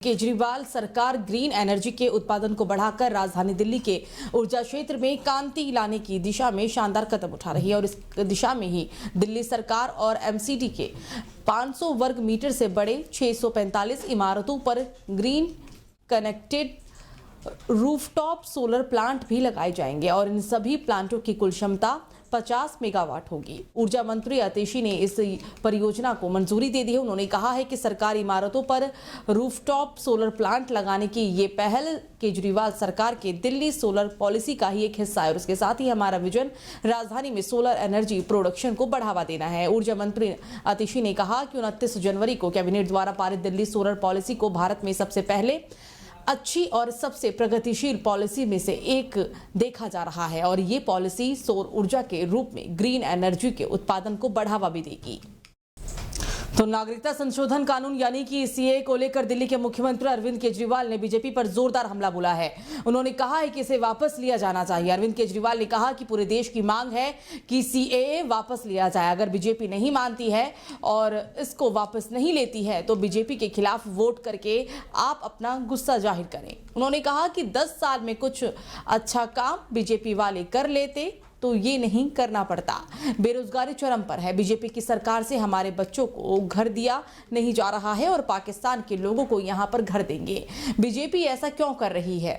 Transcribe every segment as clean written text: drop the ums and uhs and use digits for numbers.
केजरीवाल सरकार green energy के उत्पादन को बढ़ाकर राजधानी दिल्ली के ऊर्जा क्षेत्र में क्रांति लाने की दिशा में शानदार कदम उठा रही है और इस दिशा में ही दिल्ली सरकार और एमसीडी के 500 वर्ग मीटर से बड़े 645 इमारतों पर green connected rooftop solar plant भी लगाए जाएंगे और इन सभी प्लांटों की कुल क्षमता 50 मेगावाट होगी। ऊर्जा मंत्री आतिशी ने इस परियोजना को मंजूरी दे दी है। उन्होंने कहा है कि सरकारी इमारतों पर रूफटॉप सोलर प्लांट लगाने की ये पहल केजरीवाल सरकार के दिल्ली सोलर पॉलिसी का ही एक हिस्सा है और इसके साथ ही हमारा विजन राजधानी में सोलर एनर्जी प्रोडक्शन को बढ़ावा देना है। ऊर्जा मंत्री आतिशी ने कहा कि 29 जनवरी को कैबिनेट द्वारा पारित दिल्ली सोलर पॉलिसी को भारत में सबसे पहले अच्छी और सबसे प्रगतिशील पॉलिसी में से एक देखा जा रहा है और ये पॉलिसी सौर ऊर्जा के रूप में ग्रीन एनर्जी के उत्पादन को बढ़ावा भी देगी। तो नागरिकता संशोधन कानून यानी कि सीएए को लेकर दिल्ली के मुख्यमंत्री अरविंद केजरीवाल ने बीजेपी पर जोरदार हमला बोला है। उन्होंने कहा है कि इसे वापस लिया जाना चाहिए। अरविंद केजरीवाल ने कहा कि पूरे देश की मांग है कि सीएए वापस लिया जाए। अगर बीजेपी नहीं मानती है और इसको वापस नहीं लेती है तो बीजेपी के खिलाफ वोट करके आप अपना गुस्सा जाहिर करें। उन्होंने कहा कि 10 साल में कुछ अच्छा काम बीजेपी वाले कर लेते तो ये नहीं करना पड़ता। बेरोजगारी चरम पर है। बीजेपी की सरकार से हमारे बच्चों को घर दिया नहीं जा रहा है और पाकिस्तान के लोगों को यहाँ पर घर देंगे। बीजेपी ऐसा क्यों कर रही है?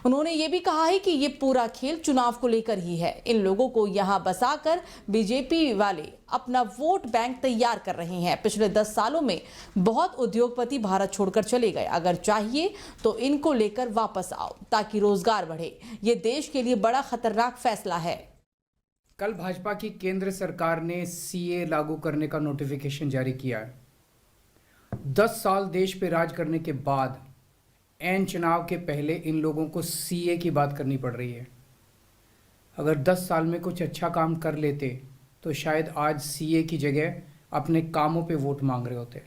उन्होंने ये भी कहा है कि ये पूरा खेल चुनाव को लेकर ही है। इन लोगों को यहाँ बसाकर बीजेपी वाले अपना वोट बैंक तैयार कर रहे हैं। पिछले 10 सालों में बहुत उद्योगपति भारत छोड़कर चले गए। अगर चाहिए तो इनको लेकर वापस आओ ताकि रोजगार बढ़े। ये देश के लिए बड़ा खतरनाक फैसला है। कल भाजपा की केंद्र सरकार ने सीए लागू करने का नोटिफिकेशन जारी किया है। 10 साल देश पे राज करने के बाद ऐन चुनाव के पहले इन लोगों को सीए की बात करनी पड़ रही है। अगर 10 साल में कुछ अच्छा काम कर लेते तो शायद आज सीए की जगह अपने कामों पे वोट मांग रहे होते।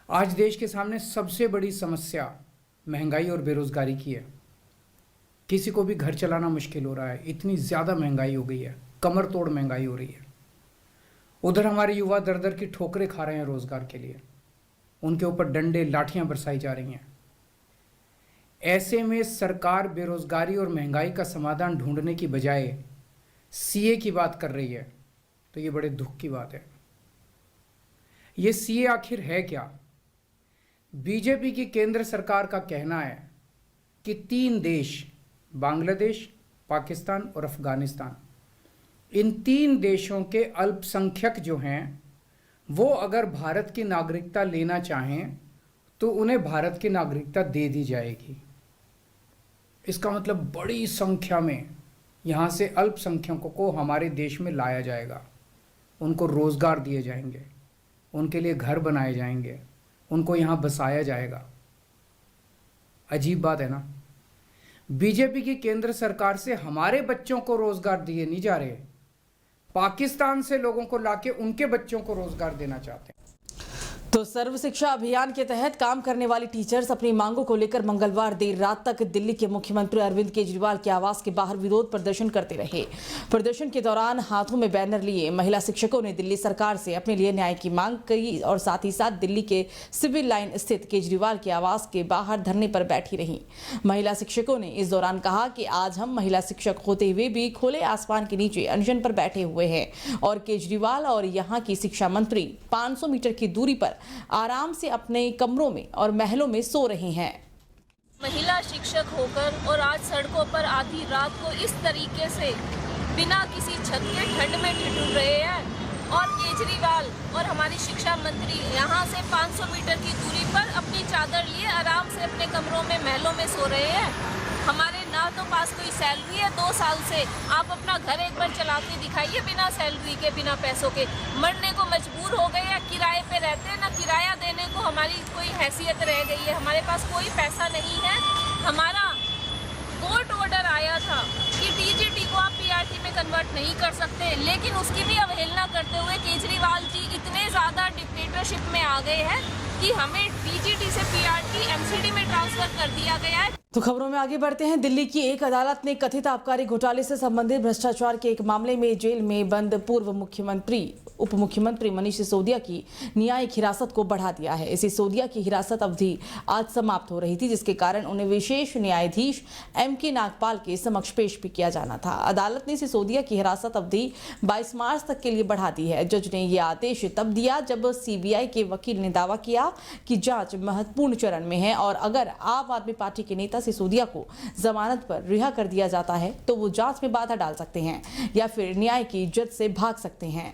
आज देश के सामने सबसे बड़ी समस्या महंगाई और बेरोजगारी की है। किसी को भी घर चलाना मुश्किल हो रहा है। इतनी ज़्यादा महंगाई हो गई है, कमर तोड़ महंगाई हो रही है। उधर हमारे युवा दर दर की ठोकरें खा रहे हैं रोजगार के लिए। उनके ऊपर डंडे लाठियां बरसाई जा रही हैं। ऐसे में सरकार बेरोजगारी और महंगाई का समाधान ढूंढने की बजाय सीए की बात कर रही है तो ये बड़े दुख की बात है। ये सीए आखिर है क्या? बीजेपी की केंद्र सरकार का कहना है कि 3 देश बांग्लादेश, पाकिस्तान और अफगानिस्तान, इन 3 देशों के अल्पसंख्यक जो हैं वो अगर भारत की नागरिकता लेना चाहें तो उन्हें भारत की नागरिकता दे दी जाएगी। इसका मतलब बड़ी संख्या में यहाँ से अल्पसंख्यकों को हमारे देश में लाया जाएगा। उनको रोज़गार दिए जाएंगे, उनके लिए घर बनाए जाएंगे, उनको यहाँ बसाया जाएगा। अजीब बात है ना। बीजेपी की केंद्र सरकार से हमारे बच्चों को रोजगार दिए नहीं जा रहे, पाकिस्तान से लोगों को लाके उनके बच्चों को रोजगार देना चाहते हैं। तो सर्व शिक्षा अभियान के तहत काम करने वाली टीचर्स अपनी मांगों को लेकर मंगलवार देर रात तक दिल्ली के मुख्यमंत्री अरविंद केजरीवाल के आवास के बाहर विरोध प्रदर्शन करते रहे। प्रदर्शन के दौरान हाथों में बैनर लिए महिला शिक्षकों ने दिल्ली सरकार से अपने लिए न्याय की मांग की और साथ ही साथ दिल्ली के सिविल लाइन स्थित केजरीवाल के आवास के बाहर धरने पर बैठी रही। महिला शिक्षकों ने इस दौरान कहा कि आज हम महिला शिक्षक होते हुए भी खुले आसमान के नीचे अनशन पर बैठे हुए हैं और केजरीवाल और यहाँ की शिक्षा मंत्री 500 मीटर की दूरी पर आराम से अपने कमरों में और महलों में सो रहे हैं। महिला शिक्षक होकर और आज सड़कों पर आधी रात को इस तरीके से बिना किसी छत के ठंड में ठिठुर रहे हैं और केजरीवाल और हमारी शिक्षा मंत्री यहां से 500 मीटर की दूरी पर अपनी चादर लिए आराम से अपने कमरों में महलों में सो रहे हैं। हमारे ना तो पास कोई सैलरी है 2 साल से। आप अपना घर एक बार चला के दिखाइए बिना सैलरी के, बिना पैसों के। मरने को मजबूर हो गए हैं, किराए पे रहते हैं, ना किराया देने को हमारी कोई हैसियत रह गई है। हमारे पास कोई पैसा नहीं है। हमारा कोर्ट ऑर्डर आया था कि टीजीटी को आप पीआरटी में कन्वर्ट नहीं कर सकते, लेकिन उसकी भी अवहेलना करते हुए केजरीवाल जी इतने ज़्यादा डिक्टेटरशिप में आ गए हैं कि हमें टीजीटी से पीआरटी एमसीडी में ट्रांसफर कर दिया गया है। तो खबरों में आगे बढ़ते हैं। दिल्ली की एक अदालत ने कथित आबकारी घोटाले से संबंधित भ्रष्टाचार के एक मामले में जेल में बंद पूर्व मुख्यमंत्री उप मुख्यमंत्री मनीष सिसोदिया की न्यायिक हिरासत को बढ़ा दिया है। सिसोदिया की हिरासत अवधि आज समाप्त हो रही थी, जिसके कारण उन्हें विशेष न्यायाधीश M.K. नागपाल के समक्ष पेश भी किया जाना था। अदालत ने सिसोदिया की हिरासत अवधि 22 मार्च तक के लिए बढ़ा दी है। जज ने यह आदेश तब दिया जब CBI के वकील ने दावा किया कि जांच महत्वपूर्ण चरण में है और अगर आम आदमी पार्टी के नेता सिसोदिया को जमानत पर रिहा कर दिया जाता है तो वो जांच में बाधा डाल सकते हैं या फिर न्याय की इज्जत से भाग सकते हैं।